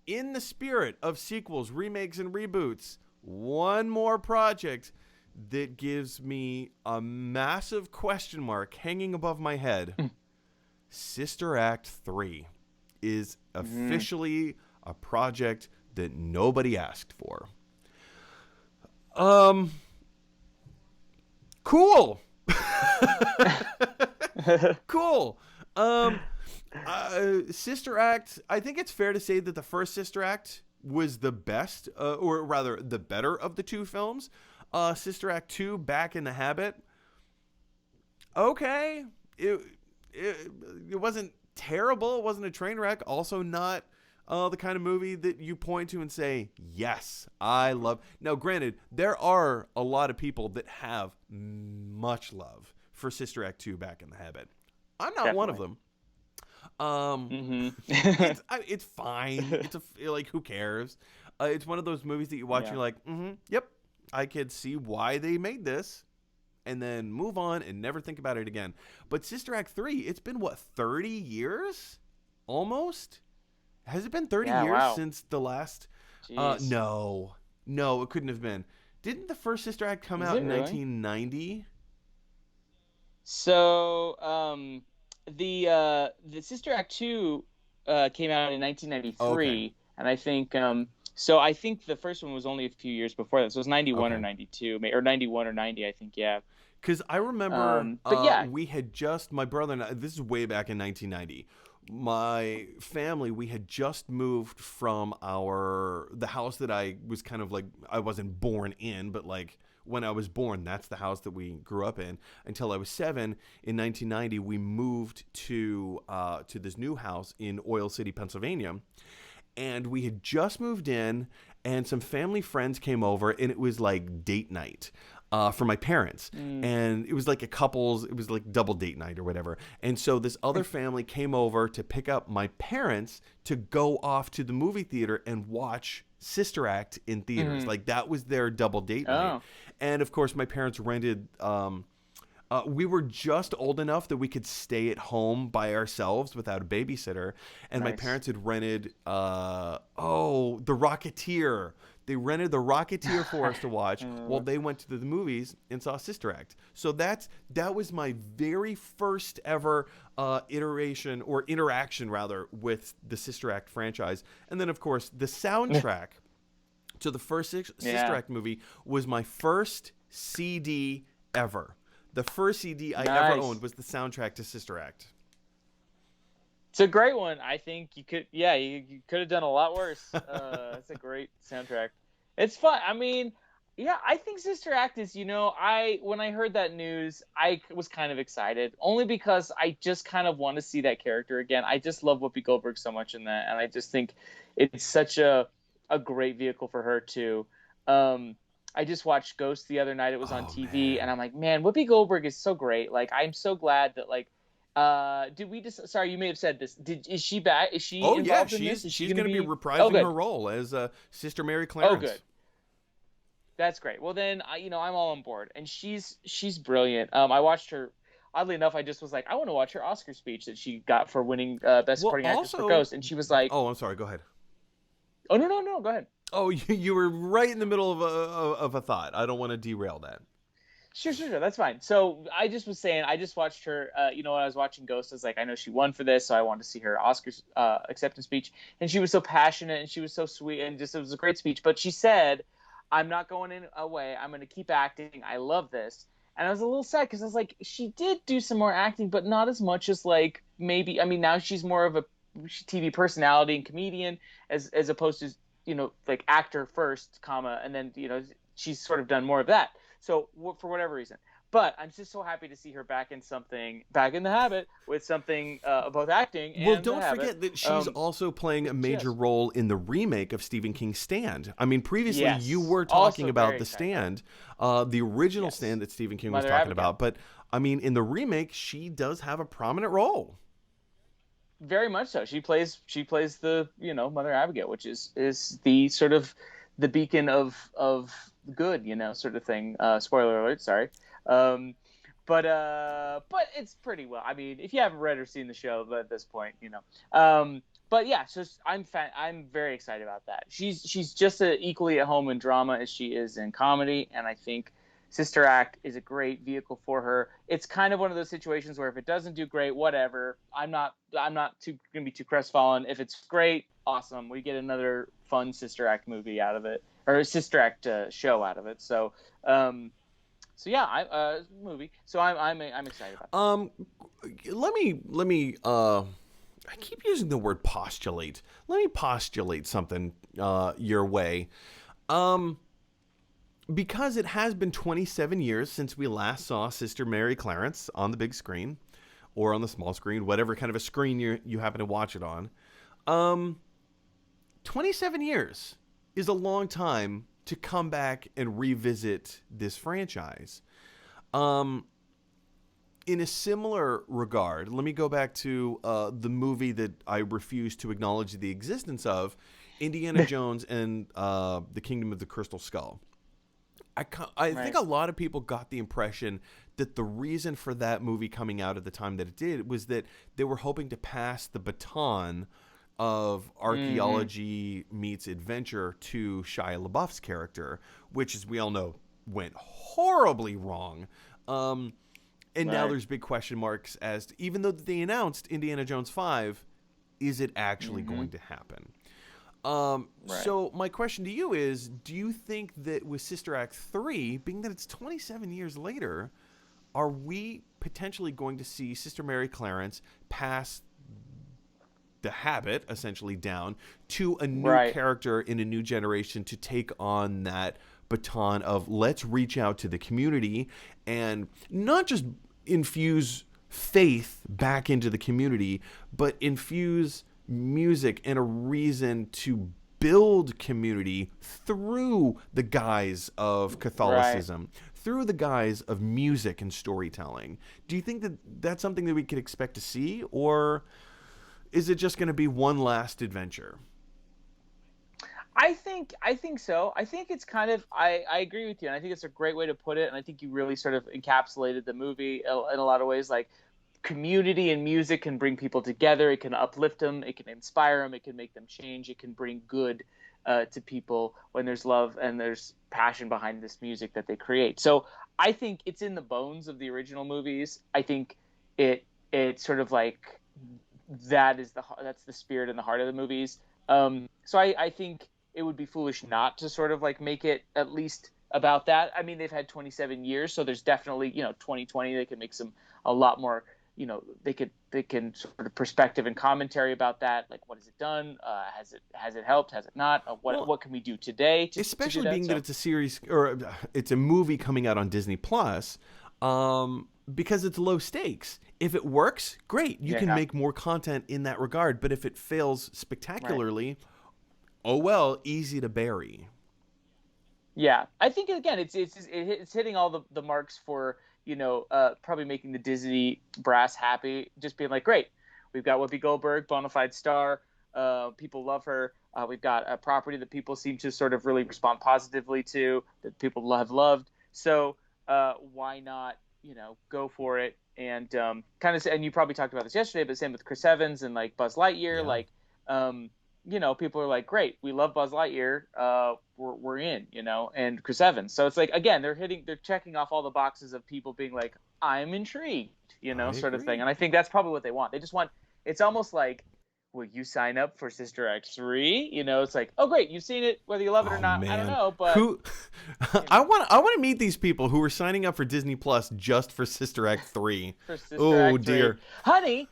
in the spirit of sequels, remakes, and reboots, one more project that gives me a massive question mark hanging above my head. Sister Act 3 is officially a project that nobody asked for. Cool. Cool. Sister Act, I think it's fair to say that the first Sister Act was the best, or rather the better of the two films. Sister Act 2, Back in the Habit. Okay. It wasn't terrible. It wasn't a train wreck. Also not the kind of movie that you point to and say, yes, I love. Now, granted, there are a lot of people that have much love for Sister Act 2, Back in the Habit. I'm not one of them. It's fine. It's like, who cares? It's one of those movies that you watch and you're like, yep, I could see why they made this, and then move on and never think about it again. But Sister Act 3, it's been, what, 30 years? Almost? Has it been 30 years since the last? No, it couldn't have been. Didn't the first Sister Act come out in 1990? So, the Sister Act 2 came out in 1993, and I think so. I think the first one was only a few years before that, so it was 91 or 92, or 91 or 90, I think. Yeah. Because I remember, we had just, my brother and I, this is way back in 1990. My family, we had just moved from the house that I was kind of like, I wasn't born in, but like when I was born, that's the house that we grew up in until I was 7. In 1990, we moved to this new house in Oil City, Pennsylvania. And we had just moved in, and some family friends came over, and it was like date night for my parents. And it was like it was like double date night or whatever. And so this other family came over to pick up my parents to go off to the movie theater and watch Sister Act in theaters. Like, that was their double date night. And of course, my parents rented. We were just old enough that we could stay at home by ourselves without a babysitter. And my parents had rented, The Rocketeer. They rented The Rocketeer for us to watch while they went to the movies and saw Sister Act. So that was my very first ever interaction with the Sister Act franchise. And then, of course, the soundtrack to the first Sister Act movie was my first CD ever. The first CD I ever owned was the soundtrack to Sister Act. It's a great one. I think you could have done a lot worse. It's a great soundtrack. It's fun. I mean, I think Sister Act is, when I heard that news, I was kind of excited, only because I just kind of want to see that character again. I just love Whoopi Goldberg so much in that, and I just think it's such a great vehicle for her too. I just watched Ghost the other night. It was on TV, and I'm like, man, Whoopi Goldberg is so great. Like, I'm so glad that, like, did we just? Sorry, you may have said this. Is she back? Is she? Oh yeah, she's going to be reprising her role as Sister Mary Clarence. Oh, good. That's great. Well, then, I'm all on board, and she's brilliant. I watched her. Oddly enough, I just was like, I want to watch her Oscar speech that she got for winning Best Supporting Actress for Ghost, and she was like, "Oh, I'm sorry. Go ahead." Oh no, go ahead. Oh, you were right in the middle of a thought. I don't want to derail that. Sure. That's fine. So I just was saying, I just watched her, when I was watching Ghost, I was like, I know she won for this, so I wanted to see her Oscar acceptance speech. And she was so passionate, and she was so sweet, and it was a great speech. But she said, I'm not going away. I'm going to keep acting. I love this. And I was a little sad, because I was like, she did do some more acting, but not as much as, like, maybe, I mean, now she's more of a TV personality and comedian, as opposed to, like, actor first, and then, she's sort of done more of that. So for whatever reason, but I'm just so happy to see her back in the habit with something both acting and well, don't forget that she's also playing a major role in the remake of Stephen King's Stand. I mean, previously you were talking about The Stand, the original Stand that Stephen King was talking about, but I mean, in the remake, she does have a prominent role. Very much so. She plays the Mother Abigail, which is the sort of the beacon of good, sort of thing. Spoiler alert, sorry. But it's pretty well. I mean, if you haven't read or seen the show at this point, but yeah, so I'm very excited about that. She's just equally at home in drama as she is in comedy, and I think Sister Act is a great vehicle for her. It's kind of one of those situations where if it doesn't do great, whatever. I'm not too gonna be too crestfallen. If it's great, awesome. We get another fun Sister Act movie out of it, or a Sister Act show out of it. So yeah, movie. So I'm excited about that. Let me I keep using the word postulate. Let me postulate something your way. Because it has been 27 years since we last saw Sister Mary Clarence on the big screen or on the small screen, whatever kind of a screen you happen to watch it on. 27 years is a long time to come back and revisit this franchise. In a similar regard, let me go back to the movie that I refuse to acknowledge the existence of, Indiana Jones and the Kingdom of the Crystal Skull. I think a lot of people got the impression that the reason for that movie coming out at the time that it did was that they were hoping to pass the baton of archaeology meets adventure to Shia LaBeouf's character, which, as we all know, went horribly wrong. And now there's big question marks as to, even though they announced Indiana Jones 5, is it actually going to happen? So my question to you is, do you think that with Sister Act 3, being that it's 27 years later, are we potentially going to see Sister Mary Clarence pass the habit, essentially, down to a new character in a new generation to take on that baton of let's reach out to the community and not just infuse faith back into the community, but infuse music and a reason to build community through the guise of Catholicism, through the guise of music and storytelling. Do you think that that's something that we could expect to see, or is it just going to be one last adventure? I think so. I think it's kind of, I agree with you, and I think it's a great way to put it, and I think you really sort of encapsulated the movie in a lot of ways. Like, community and music can bring people together. It can uplift them. It can inspire them. It can make them change. It can bring good to people when there's love and there's passion behind this music that they create. So I think it's in the bones of the original movies. I think it's sort of like that's the spirit and the heart of the movies. So I think it would be foolish not to sort of like make it at least about that. I mean, they've had 27 years, so there's definitely, 2020, they can make a lot more, they can sort of perspective and commentary about that. Like, what has it done? Has it helped? Has it not? What can we do today? Especially being that it's a series, or it's a movie coming out on Disney Plus, because it's low stakes. If it works, great. You can make more content in that regard. But if it fails spectacularly, oh well, easy to bury. Yeah, I think again, it's hitting all the marks for probably making the Disney brass happy. Just being like, great, we've got Whoopi Goldberg, bona fide star. People love her. We've got a property that people seem to sort of really respond positively to, that people have loved. So why not go for it? And and you probably talked about this yesterday, but same with Chris Evans and like Buzz Lightyear. People are like, great, we love Buzz Lightyear. We're in, and Chris Evans. So it's like, again, they're checking off all the boxes of people being like, I'm intrigued, sort of thing. And I think that's probably what they want. They just want, it's almost like, will you sign up for Sister Act 3? It's like, oh great, you've seen it, whether you love it or not. Man. I don't know, but I want to meet these people who are signing up for Disney Plus just for Sister Act 3. Oh dear. Honey,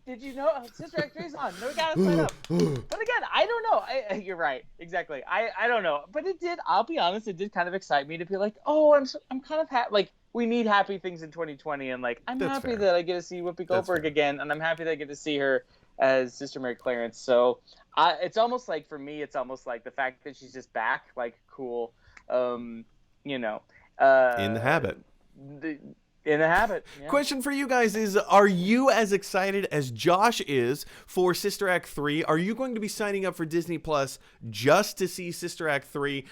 did you know Sister Act 3 is on? No, we gotta sign up. But again, I don't know. You're right, exactly. I don't know, but it did. I'll be honest, it did kind of excite me to be like, oh, I'm kind of happy. Like, we need happy things in 2020, and like, I'm That's happy fair. that I get to see Whoopi Goldberg again, and I'm happy that I get to see her as Sister Mary Clarence. So it's almost like, for me, it's almost like the fact that she's just back, like, cool. In the habit. In the habit. Yeah. Question for you guys is, are you as excited as Josh is for Sister Act 3? Are you going to be signing up for Disney Plus just to see Sister Act 3?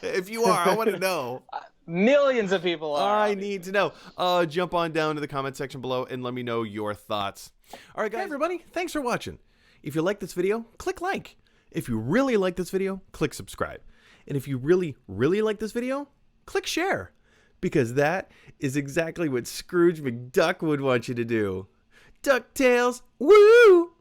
If you are, I want to know. Millions of people are. I need to know. Jump on down to the comment section below and let me know your thoughts. All right, guys, everybody, thanks for watching. If you like this video, click like. If you really like this video, click subscribe. And if you really, really like this video, click share. Because that is exactly what Scrooge McDuck would want you to do. DuckTales, woo!